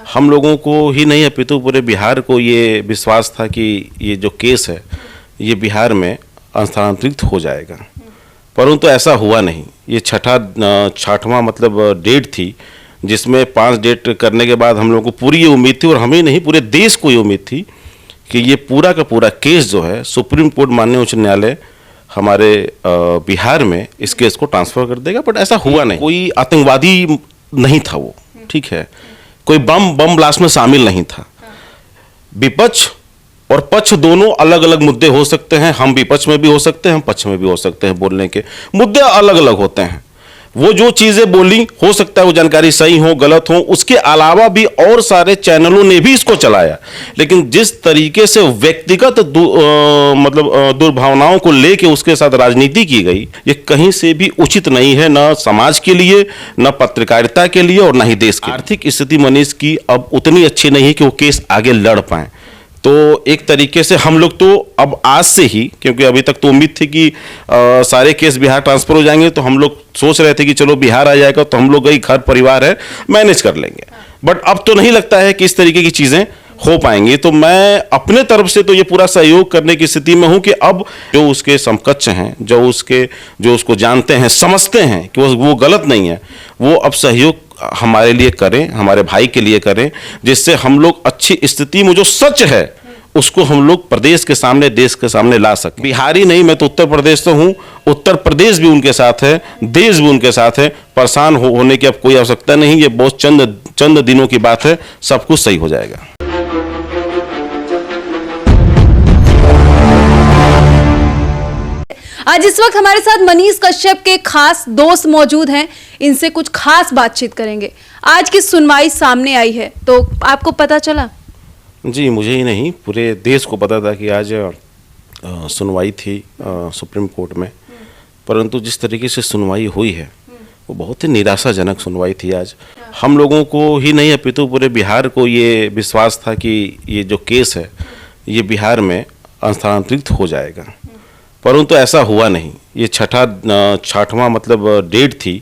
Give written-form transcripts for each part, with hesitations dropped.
हम लोगों को ही नहीं अपितु पूरे बिहार को ये विश्वास था कि ये जो केस है ये बिहार में स्थानांतरित हो जाएगा, परंतु ऐसा हुआ नहीं। ये छठवां मतलब डेट थी, जिसमें 5 डेट करने के बाद हम लोगों को पूरी ये उम्मीद थी, और हमें नहीं पूरे देश को ये उम्मीद थी कि ये पूरा का पूरा केस जो है सुप्रीम कोर्ट माननीय उच्च न्यायालय हमारे बिहार में इस केस को ट्रांसफ़र कर देगा। बट ऐसा हुआ नहीं। कोई आतंकवादी नहीं था वो, ठीक है, कोई बम ब्लास्ट में शामिल नहीं था। विपक्ष और पक्ष दोनों अलग अलग मुद्दे हो सकते हैं, हम विपक्ष में भी हो सकते हैं, हम पक्ष में भी हो सकते हैं। बोलने के मुद्दे अलग अलग होते हैं। वो जो चीज़ें बोली हो सकता है वो जानकारी सही हो गलत हो, उसके अलावा भी और सारे चैनलों ने भी इसको चलाया। लेकिन जिस तरीके से व्यक्तिगत दुर्भावनाओं को लेके उसके साथ राजनीति की गई, ये कहीं से भी उचित नहीं है, न समाज के लिए, न पत्रकारिता के लिए, और न ही देश की। आर्थिक स्थिति मनीष की अब उतनी अच्छी नहीं है कि वो केस आगे लड़ पाएं। तो एक तरीके से हम लोग तो अब आज से ही, क्योंकि अभी तक तो उम्मीद थी कि सारे केस बिहार ट्रांसफर हो जाएंगे, तो हम लोग सोच रहे थे कि चलो बिहार आ जाएगा तो हम लोग गई घर परिवार है मैनेज कर लेंगे। बट अब तो नहीं लगता है कि इस तरीके की चीज़ें हो पाएंगी। तो मैं अपने तरफ से तो ये पूरा सहयोग करने की स्थिति में हूँ कि अब जो उसके समकक्ष हैं, जो उसको जानते हैं, समझते हैं कि वो गलत नहीं है, वो अब सहयोग हमारे लिए करें, हमारे भाई के लिए करें, जिससे हम लोग अच्छी स्थिति में जो सच है उसको हम लोग प्रदेश के सामने, देश के सामने ला सकें। बिहारी नहीं, मैं तो उत्तर प्रदेश से हूँ, उत्तर प्रदेश भी उनके साथ है, देश भी उनके साथ है। परेशान होने की अब कोई आवश्यकता नहीं, ये बहुत चंद दिनों की बात है, सब कुछ सही हो जाएगा। आज इस वक्त हमारे साथ मनीष कश्यप के खास दोस्त मौजूद हैं, इनसे कुछ खास बातचीत करेंगे। आज की सुनवाई सामने आई है, तो आपको पता चला? जी, मुझे ही नहीं पूरे देश को पता था कि आज सुनवाई थी सुप्रीम कोर्ट में, परंतु जिस तरीके से सुनवाई हुई है वो बहुत ही निराशाजनक सुनवाई थी। आज हम लोगों को ही नहीं अपितु पूरे बिहार को ये विश्वास था कि ये जो केस है ये बिहार में स्थानांतरित हो जाएगा, परंतु ऐसा हुआ नहीं। ये छठवां मतलब डेट थी,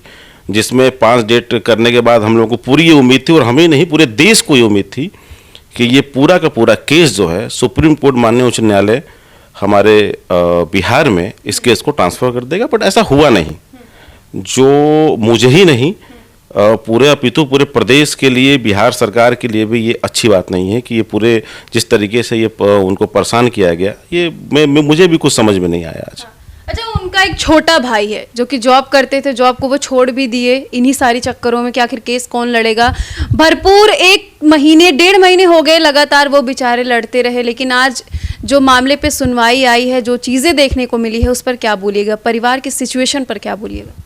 जिसमें 5 डेट करने के बाद हम लोगों को पूरी ये उम्मीद थी, और हमें नहीं पूरे देश को ये उम्मीद थी कि ये पूरा का पूरा केस जो है सुप्रीम कोर्ट माननीय उच्च न्यायालय हमारे बिहार में इस केस को ट्रांसफ़र कर देगा। बट ऐसा हुआ नहीं। जो मुझे ही नहीं पूरे अपितु पूरे प्रदेश के लिए, बिहार सरकार के लिए भी ये अच्छी बात नहीं है कि ये पूरे जिस तरीके से ये उनको परेशान किया गया, ये मुझे भी कुछ समझ में नहीं आया आज। अच्छा, उनका एक छोटा भाई है जो कि जॉब करते थे, जॉब को वो छोड़ भी दिए इन्हीं सारी चक्करों में कि आखिर केस कौन लड़ेगा। भरपूर 1.5 महीने हो गए लगातार वो बेचारे लड़ते रहे, लेकिन आज जो मामले पे सुनवाई आई है, जो चीज़ें देखने को मिली है, उस पर क्या बोलिएगा? परिवार की सिचुएशन पर क्या बोलिएगा?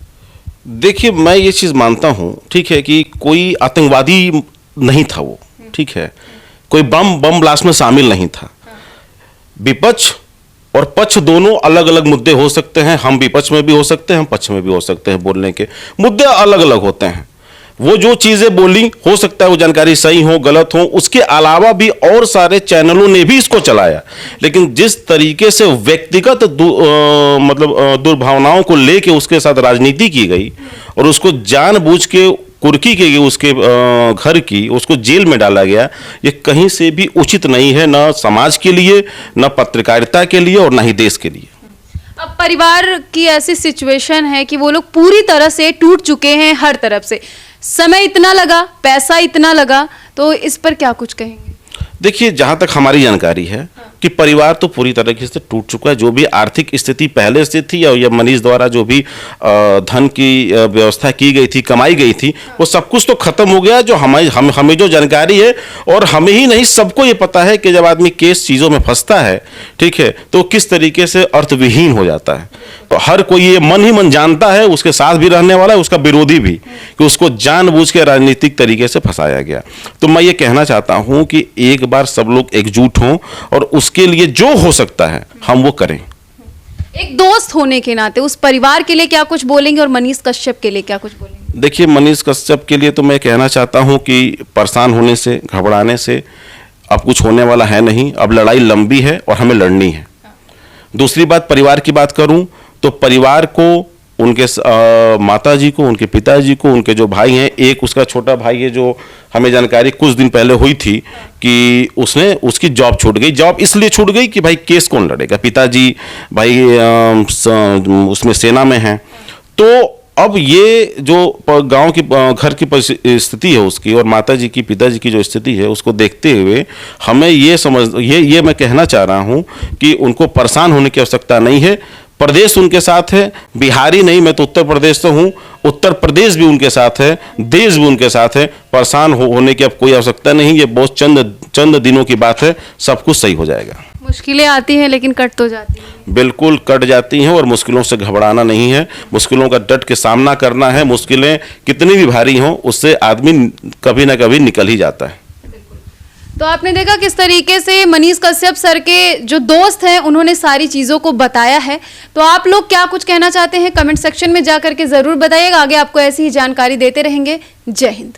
देखिए, मैं ये चीज़ मानता हूँ, ठीक है, कि कोई आतंकवादी नहीं था वो, ठीक है, कोई बम ब्लास्ट में शामिल नहीं था। विपक्ष और पक्ष दोनों अलग अलग मुद्दे हो सकते हैं, हम विपक्ष में भी हो सकते हैं, हम पक्ष में भी हो सकते हैं। बोलने के मुद्दे अलग अलग होते हैं। वो जो चीज़ें बोली हो सकता है वो जानकारी सही हो गलत हो, उसके अलावा भी और सारे चैनलों ने भी इसको चलाया। लेकिन जिस तरीके से व्यक्तिगत दुर्भावनाओं को लेके उसके साथ राजनीति की गई, और उसको जानबूझ के कुर्की के उसके घर की उसको जेल में डाला गया, ये कहीं से भी उचित नहीं है, न समाज के लिए, न पत्रकारिता के लिए, और न ही देश के लिए। अब परिवार की ऐसी सिचुएशन है कि वो लोग पूरी तरह से टूट चुके हैं हर तरफ से। समय इतना लगा, पैसा इतना लगा, तो इस पर क्या कुछ कहेंगे? देखिए, जहाँ तक हमारी जानकारी है कि परिवार तो पूरी तरीके से टूट चुका है। जो भी आर्थिक स्थिति पहले से थी, या मनीष द्वारा जो भी धन की व्यवस्था की गई थी, कमाई गई थी, वो सब कुछ तो खत्म हो गया। जो हमें जो जानकारी है, और हमें ही नहीं सबको ये पता है कि जब आदमी केस चीज़ों में फंसता है, ठीक है, तो किस तरीके से अर्थविहीन हो जाता है। तो हर कोई ये मन ही मन जानता है, उसके साथ भी रहने वाला है, उसका विरोधी भी, कि उसको जानबूझ के राजनीतिक तरीके से फंसाया गया। तो मैं ये कहना चाहता हूँ कि एक बार सब लोग एकजुट हों, और उसके लिए जो हो सकता है हम वो करें। एक दोस्त होने के नाते उस परिवार के लिए क्या कुछ बोलेंगे, और मनीष कश्यप के लिए क्या कुछ बोलेंगे? देखिए, मनीष कश्यप के लिए तो मैं कहना चाहता हूं कि परेशान होने से, घबराने से अब कुछ होने वाला है नहीं। अब लड़ाई लंबी है और हमें लड़नी है। दूसरी बात, परिवार की बात करूं तो परिवार को उनके माता जी को, उनके पिताजी को, उनके जो भाई हैं, एक उसका छोटा भाई है जो हमें जानकारी कुछ दिन पहले हुई थी कि उसकी जॉब छूट गई। जॉब इसलिए छूट गई कि भाई केस कौन लड़ेगा, पिताजी भाई उसमें सेना में हैं। तो अब ये जो गांव की घर की स्थिति है उसकी, और माताजी की, पिताजी की जो स्थिति है, उसको देखते हुए हमें ये मैं कहना चाह रहा हूं कि उनको परेशान होने की आवश्यकता नहीं है। प्रदेश उनके साथ है, बिहारी नहीं, मैं तो उत्तर प्रदेश से हूँ, उत्तर प्रदेश भी उनके साथ है, देश भी उनके साथ है। परेशान होने की अब कोई आवश्यकता नहीं, ये बहुत चंद दिनों की बात है, सब कुछ सही हो जाएगा। मुश्किलें आती हैं लेकिन कट तो जाती हैं। बिल्कुल कट जाती हैं, और मुश्किलों से घबराना नहीं है, मुश्किलों का डट के सामना करना है। मुश्किलें कितनी भी भारी हों, उससे आदमी कभी ना कभी निकल ही जाता है। तो आपने देखा किस तरीके से मनीष कश्यप सर के जो दोस्त हैं उन्होंने सारी चीज़ों को बताया है। तो आप लोग क्या कुछ कहना चाहते हैं कमेंट सेक्शन में जा करके ज़रूर बताइएगा। आगे आपको ऐसी ही जानकारी देते रहेंगे। जय हिंद।